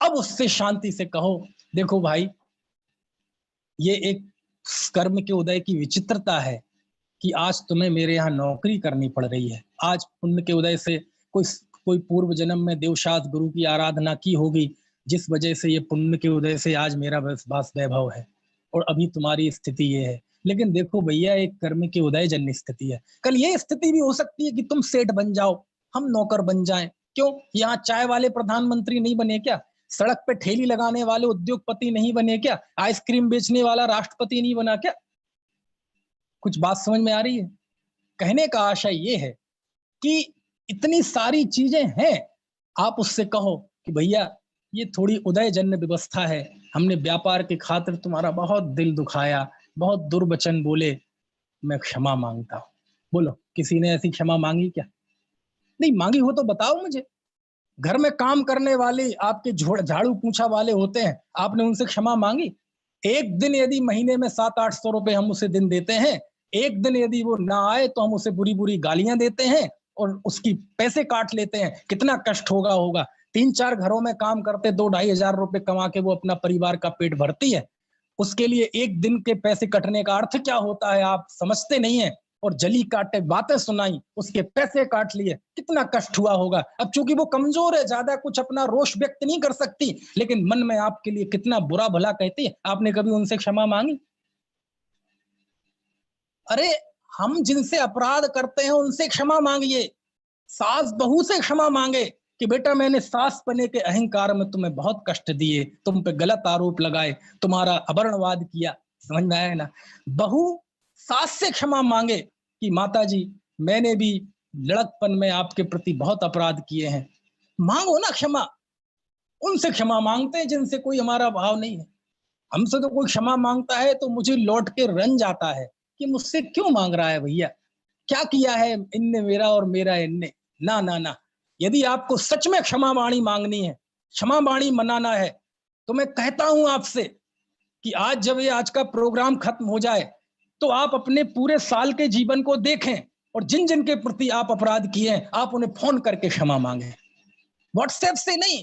अब उससे शांति से कहो, देखो भाई ये एक कर्म के उदय की विचित्रता है कि आज तुम्हें मेरे यहाँ नौकरी करनी पड़ रही है। आज पुण्य के उदय से कोई कोई पूर्व जन्म में देवशास्त्र गुरु की आराधना की होगी, जिस वजह से ये पुण्य के उदय से आज मेरा वास वैभव है और अभी तुम्हारी स्थिति ये है। लेकिन देखो भैया, एक कर्म के उदय जन्य स्थिति है। कल ये स्थिति भी हो सकती है कि तुम सेठ बन जाओ, हम नौकर बन जाएं। क्यों? यहाँ चाय वाले प्रधानमंत्री नहीं बने क्या? सड़क पे ठेली लगाने वाले उद्योगपति नहीं बने क्या? आइसक्रीम बेचने वाला राष्ट्रपति नहीं बना क्या? कुछ बात समझ में आ रही है? कहने का आशय ये है कि इतनी सारी चीजें हैं, आप उससे कहो कि भैया ये थोड़ी उदयजन्य व्यवस्था है, हमने व्यापार की खातिर तुम्हारा बहुत दिल दुखाया, बहुत दुर्वचन बोले, मैं क्षमा मांगता हूं। बोलो किसी ने ऐसी क्षमा मांगी क्या? नहीं मांगी हो तो बताओ मुझे। घर में काम करने वाले आपके झाड़ू पूछा वाले होते हैं, आपने उनसे क्षमा मांगी? एक दिन यदि महीने में 700-800 रुपए हम उसे दिन देते हैं, एक दिन यदि वो ना आए तो हम उसे बुरी बुरी गालियां देते हैं और उसकी पैसे काट लेते हैं। कितना कष्ट होगा। 3-4 घरों में काम करते 2-2.5 हजार रुपए कमा के वो अपना परिवार का पेट भरती है, उसके लिए एक दिन के पैसे कटने का अर्थ क्या होता है आप समझते नहीं है। और जली काटे बातें सुनाई, उसके पैसे काट लिए, कितना कष्ट हुआ होगा। अब चूंकि वो कमजोर है, ज्यादा कुछ अपना रोष व्यक्त नहीं कर सकती, लेकिन मन में आपके लिए कितना बुरा भला कहती है। आपने कभी उनसे क्षमा मांगी? अरे हम जिनसे अपराध करते हैं उनसे क्षमा मांगिए। सास बहू से क्षमा मांगे कि बेटा मैंने सास बने के अहंकार में तुम्हें बहुत कष्ट दिए, तुम पे गलत आरोप लगाए, तुम्हारा अवर्णवाद किया। समझ में आया ना? बहू सास से क्षमा मांगे कि माता जी मैंने भी लड़कपन में आपके प्रति बहुत अपराध किए हैं। मांगो ना क्षमा। उनसे क्षमा मांगते हैं जिनसे कोई हमारा भाव नहीं है। हमसे तो कोई क्षमा मांगता है तो मुझे लौट के रंज आता है कि मुझसे क्यों मांग रहा है भैया, क्या किया है इनने मेरा और मेरा इनने। ना ना ना, यदि आपको सच में क्षमा वाणी मांगनी है, क्षमा वाणी मनाना है, तो मैं कहता हूं आपसे कि आज जब ये आज का प्रोग्राम खत्म हो जाए तो आप अपने पूरे साल के जीवन को देखें और जिन जिन के प्रति आप अपराध किए हैं आप उन्हें फोन करके क्षमा मांगे। व्हाट्सएप से नहीं,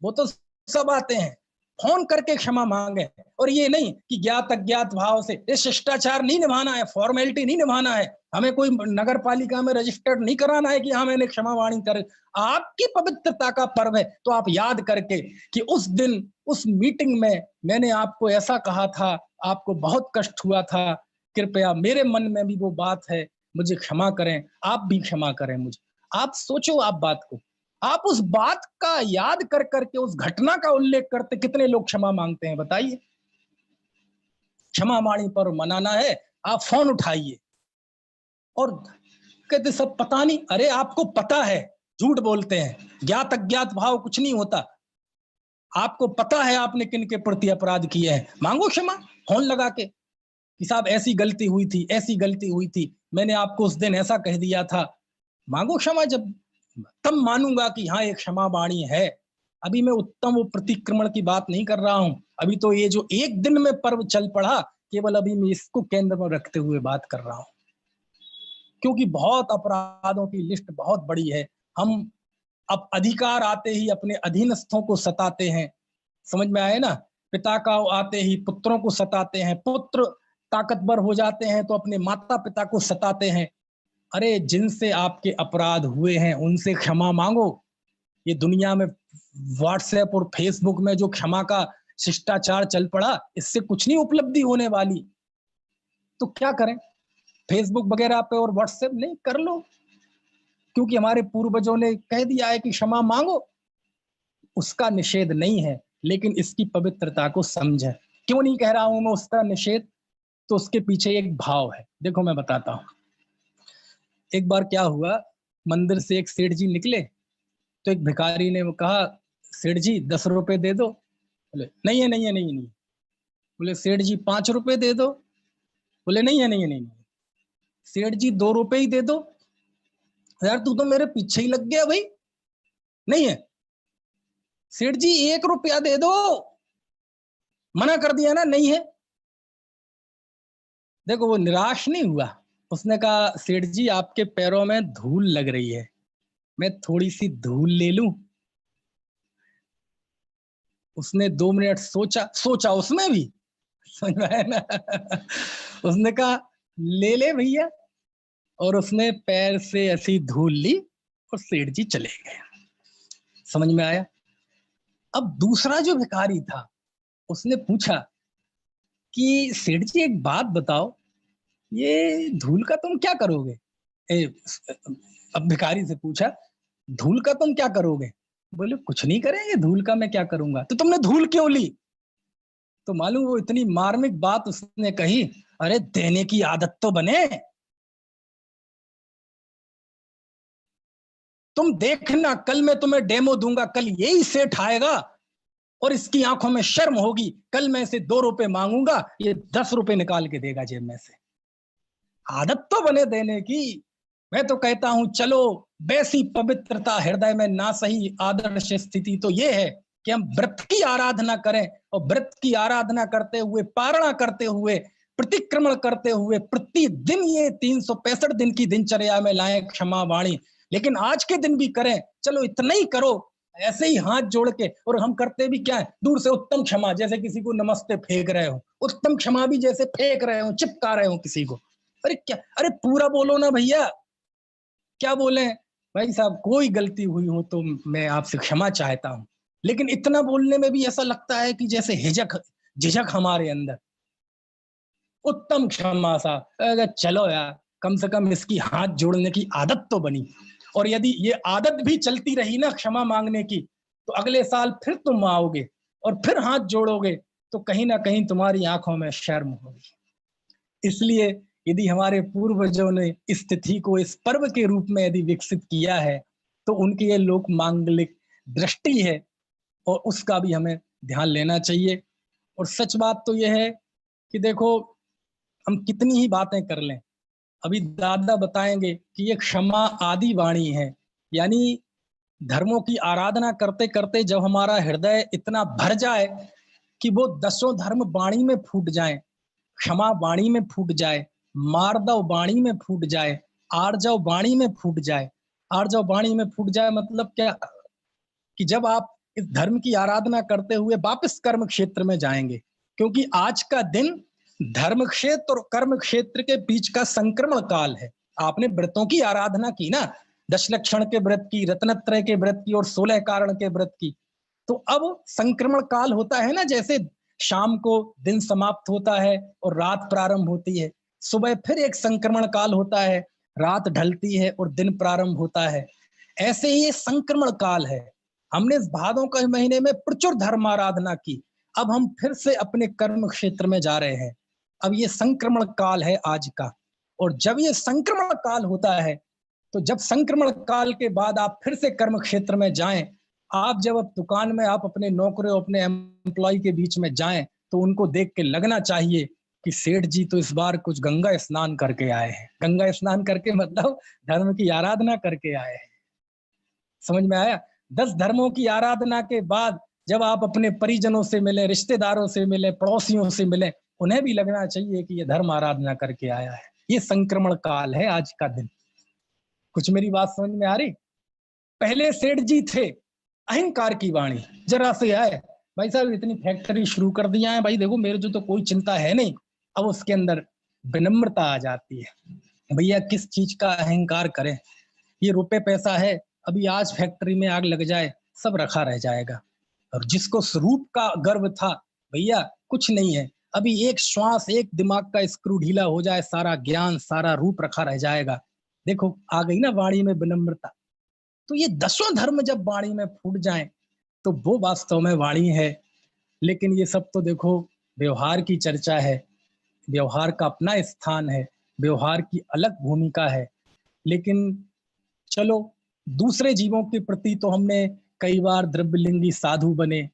वो तो सब आते हैं, फोन करके क्षमा मांगे। और ये नहीं कि ज्ञात अज्ञात भाव से, ये शिष्टाचार नहीं निभाना है, फॉर्मेलिटी नहीं निभाना है, हमें कोई नगर पालिका में रजिस्टर्ड नहीं कराना है कि हाँ मैंने क्षमा वाणी कर। आपकी पवित्रता का पर्व है तो आप याद करके कि उस दिन उस मीटिंग में मैंने आपको ऐसा कहा था, आपको बहुत कष्ट हुआ था, कृपया मेरे मन में भी वो बात है, मुझे क्षमा करें, आप भी क्षमा करें मुझे। आप सोचो आप बात को, आप उस बात का याद कर करके उस घटना का उल्लेख करते कितने लोग क्षमा मांगते हैं बताइए। क्षमा वाणी पर मनाना है, आप फोन उठाइए और कहते सब पता नहीं। अरे आपको पता है, झूठ बोलते हैं, ज्ञात अज्ञात भाव कुछ नहीं होता। आपको पता है आपने किन के प्रति अपराध किए हैं, मांगो क्षमा फोन लगा के कि साहब ऐसी गलती हुई थी, ऐसी गलती हुई थी, मैंने आपको उस दिन ऐसा कह दिया था, मांगो क्षमा। जब तब मानूंगा कि हाँ एक क्षमा वाणी है। अभी मैं उत्तम वो प्रतिक्रमण की बात नहीं कर रहा हूं, अभी तो ये जो एक दिन में पर्व चल पड़ा, केवल अभी मैं इसको केंद्र में रखते हुए बात कर रहा हूं, क्योंकि बहुत अपराधों की लिस्ट बहुत बड़ी है। हम अब अधिकार आते ही अपने अधीनस्थों को सताते हैं, समझ में आए ना। पिता का आते ही पुत्रों को सताते हैं, पुत्र ताकतवर हो जाते हैं तो अपने माता पिता को सताते हैं। अरे जिनसे आपके अपराध हुए हैं उनसे क्षमा मांगो। ये दुनिया में व्हाट्सएप और फेसबुक में जो क्षमा का शिष्टाचार चल पड़ा, इससे कुछ नहीं उपलब्धि होने वाली। तो क्या करें, फेसबुक वगैरह पे और व्हाट्सएप नहीं कर लो, क्योंकि हमारे पूर्वजों ने कह दिया है कि क्षमा मांगो। उसका निषेध नहीं है, लेकिन इसकी पवित्रता को समझे। क्यों नहीं कह रहा हूं मैं उसका निषेध, तो उसके पीछे एक भाव है। देखो मैं बताता हूं। एक बार क्या हुआ, मंदिर से एक सेठ जी निकले, तो एक भिखारी ने कहा, सेठ जी 10 रुपए दे दो। बोले नहीं है, नहीं है, नहीं है, नहीं। बोले सेठ जी 5 रुपए दे दो। बोले नहीं है, नहीं है, नहीं, नहीं। सेठ जी 2 रुपए ही दे दो। यार तू तो मेरे पीछे ही लग गया भाई, नहीं है। सेठ जी 1 रुपया दे दो, मना कर दिया ना, नहीं है। देखो वो निराश नहीं हुआ, उसने कहा सेठ जी आपके पैरों में धूल लग रही है, मैं थोड़ी सी धूल ले लूं। उसने 2 मिनट सोचा, सोचा उसमें भी, समझ में आया ना। उसने कहा ले ले भैया, और उसने पैर से ऐसी धूल ली और सेठ जी चले गए। समझ में आया। अब दूसरा जो भिखारी था, उसने पूछा कि सेठ जी एक बात बताओ, ये धूल का तुम क्या करोगे। अब भिखारी से पूछा, धूल का तुम क्या करोगे। बोले कुछ नहीं करेंगे, धूल का मैं क्या करूंगा। तो तुमने धूल क्यों ली। तो मालूम वो इतनी मार्मिक बात उसने कही, अरे देने की आदत तो बने। तुम देखना, कल मैं तुम्हें डेमो दूंगा, कल यही सेठ आएगा और इसकी आंखों में शर्म होगी, कल मैं इसे 2 रुपए मांगूंगा, ये 10 रुपए निकाल के देगा जेब में से। आदत तो बने देने की। मैं तो कहता हूं चलो, वैसी पवित्रता हृदय में ना सही, आदर्श स्थिति तो ये है कि हम व्रत की आराधना करें, और व्रत की आराधना करते हुए, पारणा करते हुए, प्रतिक्रमण करते हुए, प्रतिदिन ये 365 दिन की दिनचर्या में लाएं क्षमा वाणी। लेकिन आज के दिन भी करें, चलो इतना ही करो, ऐसे ही हाथ जोड़ के। और हम करते भी क्या है, दूर से उत्तम क्षमा, जैसे किसी को नमस्ते फेंक रहे हो, उत्तम क्षमा भी जैसे फेंक रहे हो, चिपका रहे हो किसी को। अरे क्या, अरे पूरा बोलो ना भैया, क्या बोले। भाई साहब कोई गलती हुई हो तो मैं आपसे क्षमा चाहता हूं, लेकिन इतना बोलने में भी ऐसा लगता है कि जैसे हिजक झिझक हमारे अंदर। उत्तम क्षमा सा, अगर चलो यार कम से कम इसकी हाथ जोड़ने की आदत तो बनी। और यदि ये आदत भी चलती रही ना क्षमा मांगने की, तो अगले साल फिर तुम आओगे और फिर हाथ जोड़ोगे, तो कहीं ना कहीं तुम्हारी आंखों में शर्म होगी। इसलिए यदि हमारे पूर्वजों ने इस तिथि को इस पर्व के रूप में यदि विकसित किया है, तो उनकी ये लोक मांगलिक दृष्टि है, और उसका भी हमें ध्यान लेना चाहिए। और सच बात तो यह है कि देखो, हम कितनी ही बातें कर लें, अभी दादा बताएंगे कि ये क्षमा आदि वाणी है। यानी धर्मों की आराधना करते करते जब हमारा हृदय इतना भर जाए कि वो 10 धर्म वाणी में फूट जाए, क्षमा वाणी में फूट जाए, मार्दव वाणी में फूट जाए, आर्जव वाणी में फूट जाए। आर्जव वाणी में फूट जाए मतलब क्या, कि जब आप इस धर्म की आराधना करते हुए वापस कर्म क्षेत्र में जाएंगे, क्योंकि आज का दिन धर्म क्षेत्र और कर्म क्षेत्र के बीच का संक्रमण काल है। आपने व्रतों की आराधना की ना, 10 लक्षण के व्रत की, रत्नत्रय के व्रत की, और 16 कारण के व्रत की। तो अब संक्रमण काल होता है ना, जैसे शाम को दिन समाप्त होता है और रात प्रारंभ होती है, सुबह फिर एक संक्रमण काल होता है, रात ढलती है और दिन प्रारंभ होता है। ऐसे ही ये संक्रमण काल है। हमने इस भादों के महीने में प्रचुर धर्म आराधना की, अब हम फिर से अपने कर्म क्षेत्र में जा रहे हैं। अब ये संक्रमण काल है आज का, और जब ये संक्रमण काल होता है तो जब संक्रमण काल के बाद आप फिर से कर्म क्षेत्र में जाएं, आप जब अब दुकान में आप अपने नौकरों अपने एम्प्लॉय के बीच में जाएं, तो उनको देख के लगना चाहिए कि सेठ जी तो इस बार कुछ गंगा स्नान करके आए हैं। गंगा स्नान करके मतलब धर्म की आराधना करके आए हैं। समझ में आया? 10 धर्मों की आराधना के बाद जब आप अपने परिजनों से मिले, रिश्तेदारों से मिले, पड़ोसियों से मिले, उन्हें भी लगना चाहिए कि ये धर्म आराधना करके आया है। ये संक्रमण काल है आज का दिन। कुछ मेरी बात समझ में आ रही? पहले सेठ जी थे, अहंकार की वाणी, जरा से आए, भाई साहब इतनी फैक्ट्री शुरू कर दिया है, भाई देखो मेरे जो तो कोई चिंता है नहीं। अब उसके अंदर विनम्रता आ जाती है। भैया किस चीज का अहंकार करें, ये रुपए पैसा है, अभी आज फैक्ट्री में आग लग जाए सब रखा रह जाएगा। और जिसको स्वरूप का गर्व था, भैया कुछ नहीं है, अभी एक श्वास एक दिमाग का स्क्रू ढीला हो जाए, सारा ज्ञान सारा रूप रखा रह जाएगा। देखो आ गई ना वाणी में विनम्रता। तो ये 10 धर्म जब वाणी में फूट जाएं तो वो वास्तव में वाणी है। लेकिन ये सब तो देखो व्यवहार की चर्चा है, व्यवहार का अपना स्थान है, व्यवहार की अलग भूमिका है। लेकिन चलो दूसरे जीवों के प्रति तो हमने कई बार द्रव्यलिंगी साधु बने,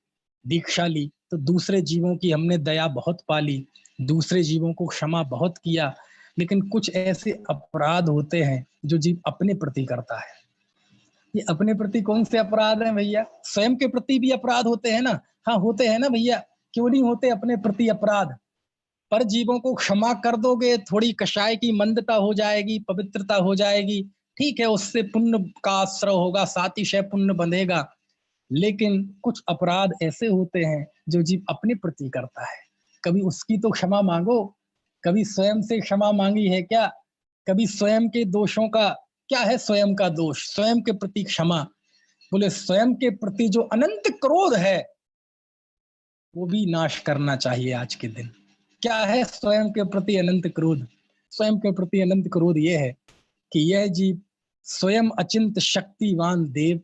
दीक्षा ली, तो दूसरे जीवों की हमने दया बहुत पाली, दूसरे जीवों को क्षमा बहुत किया। लेकिन कुछ ऐसे अपराध होते हैं जो जीव अपने प्रति करता है। ये अपने प्रति कौन से अपराध हैं भैया? स्वयं के प्रति भी अपराध होते हैं ना। हाँ होते हैं ना भैया, क्यों नहीं होते अपने प्रति अपराध? पर जीवों को क्षमा कर दोगे, थोड़ी कषाय की मंदता हो जाएगी, पवित्रता हो जाएगी, ठीक है, उससे पुण्य का आश्रय होगा, सातिशय पुण्य बंधेगा। लेकिन कुछ अपराध ऐसे होते हैं जो जीव अपने प्रति करता है। कभी उसकी तो क्षमा मांगो, कभी स्वयं से क्षमा मांगी है क्या? कभी स्वयं के दोषों का क्या है? स्वयं का दोष, स्वयं के प्रति क्षमा। बोले स्वयं के प्रति जो अनंत क्रोध है वो भी नाश करना चाहिए आज के दिन। क्या है स्वयं के प्रति अनंत क्रोध? स्वयं के प्रति अनंत क्रोध ये है कि यह जीव स्वयं अचिंत शक्तिवान देव,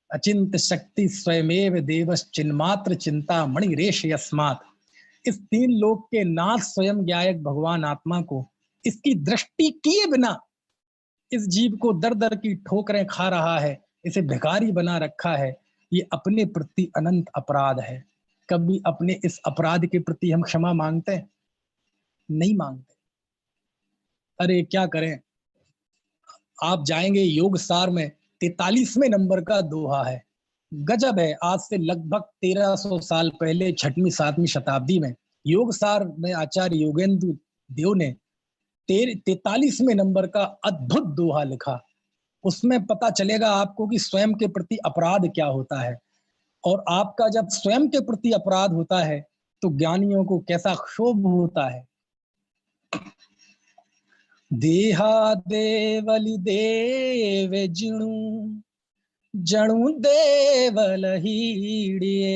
अचिंत शक्ति स्वयमेव देवस चिन्मात्र चिंता मणिरेश यस्मात्। इस 3 लोक के नाथ स्वयं ज्ञायक भगवान आत्मा को इसकी दृष्टि किए बिना इस जीव को दर दर की ठोकरें खा रहा है, इसे भिखारी बना रखा है। ये अपने प्रति अनंत अपराध है। कभी अपने इस अपराध के प्रति हम क्षमा मांगते हैं? नहीं मांगते। अरे क्या करें, आप जाएंगे योग सार में 43वें नंबर का दोहा है, गजब है। आज से लगभग 1300 साल पहले 6वीं 7वीं शताब्दी में योग सार में आचार्य योगेंद्र देव ने 43वें नंबर का अद्भुत दोहा लिखा। उसमें पता चलेगा आपको कि स्वयं के प्रति अपराध क्या होता है। और आपका जब स्वयं के प्रति अपराध होता है तो ज्ञानियों को कैसा क्षोभ होता है। देहा देवलि देव जिणु जणु देवल हीड़िए,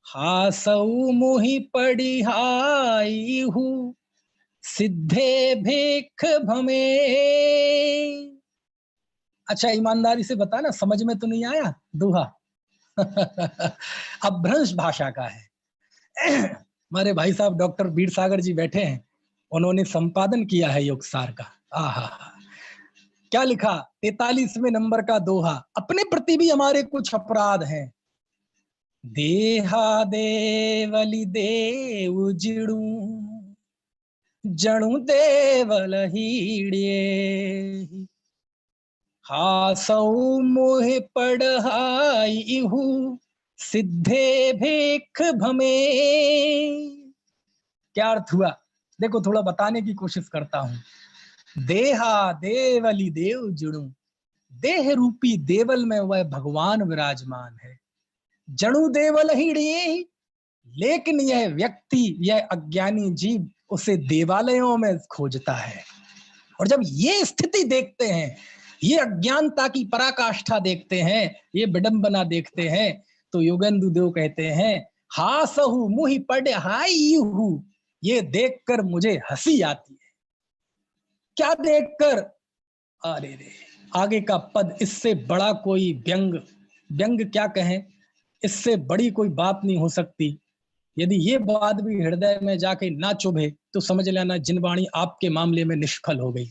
हासऊ मुहि पड़िहाई हूँ सिद्धे भेख भमे। अच्छा ईमानदारी से बता ना, समझ में तो नहीं आया दोहा? अपभ्रंश भाषा का है। हमारे भाई साहब डॉक्टर वीर सागर जी बैठे हैं, उन्होंने संपादन किया है योगसार का। आहा, क्या लिखा? 43वें नंबर का दोहा। अपने प्रति भी हमारे कुछ अपराध हैं। देहा देवलि देव जिणु जणु देवल हीड़िए, हासऊ मोह पढ़ाई हूँ सिद्धे भेख भमे। क्या अर्थ हुआ? देखो थोड़ा बताने की कोशिश करता हूं। देहा देवली देव जुड़ू, देह रूपी देवल में वह भगवान विराजमान है। जणु देवल ही, लेकिन यह व्यक्ति, यह अज्ञानी जीव उसे देवालयों में खोजता है। और जब ये स्थिति देखते हैं, ये अज्ञानता की पराकाष्ठा देखते हैं, ये विडंबना देखते हैं, तो योगेंद्र देव कहते हैं हासहु मुहि पढ़ाई हूं। ये देखकर मुझे हंसी आती है। क्या देखकर? अरे रे, आगे का पद, इससे बड़ा कोई व्यंग, व्यंग क्या कहें, इससे बड़ी कोई बात नहीं हो सकती। यदि ये बात भी हृदय में जाके ना चुभे तो समझ लेना जिनवाणी आपके मामले में निष्फल हो गई।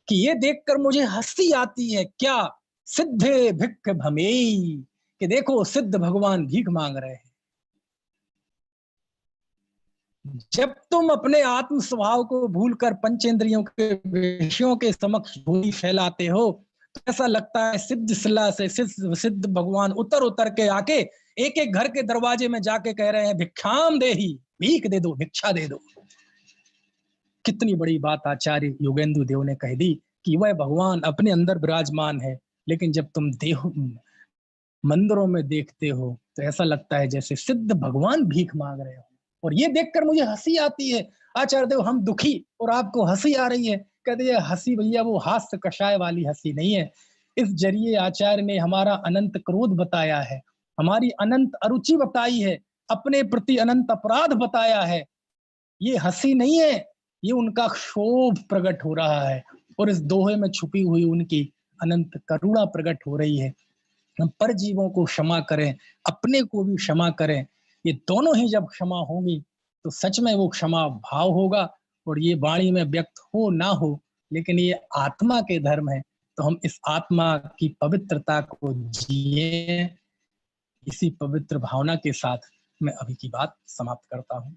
कि ये देखकर मुझे हंसी आती है क्या, सिद्धे भिक्ख भमेई, कि देखो सिद्ध भगवान भीख मांग रहे हैं। जब तुम अपने आत्म स्वभाव को भूलकर पंचेंद्रियों के विषयों के समक्ष भूमि फैलाते हो, तो ऐसा लगता है सिद्ध शिला से सिद्ध भगवान उतर उतर के आके एक एक घर के दरवाजे में जाके कह रहे हैं भिक्षाम देही, भीख दे दो, भिक्षा दे दो। कितनी बड़ी बात आचार्य योगेंद्र देव ने कह दी कि वह भगवान अपने अंदर विराजमान है, लेकिन जब तुम देह मंदिरों में देखते हो तो ऐसा लगता है जैसे सिद्ध भगवान भीख मांग रहे हो। और ये देखकर मुझे हंसी आती है। आचार्य देव, हम दुखी और आपको हंसी आ रही है। कहते हैं हंसी भैया वो हास्य कषाय वाली हंसी नहीं है। इस जरिए आचार्य ने हमारा अनंत क्रोध बताया है, हमारी अनंत अरुचि बताई है, अपने प्रति अनंत अपराध बताया है। ये हंसी नहीं है, ये उनका क्षोभ प्रकट हो रहा है और इस दोहे में छुपी हुई उनकी अनंत करुणा प्रकट हो रही है। हम पर जीवों को क्षमा करें, अपने को भी क्षमा करें। ये दोनों ही जब क्षमा होंगी तो सच में वो क्षमा भाव होगा। और ये वाणी में व्यक्त हो ना हो, लेकिन ये आत्मा के धर्म है, तो हम इस आत्मा की पवित्रता को जिए। इसी पवित्र भावना के साथ मैं अभी की बात समाप्त करता हूँ।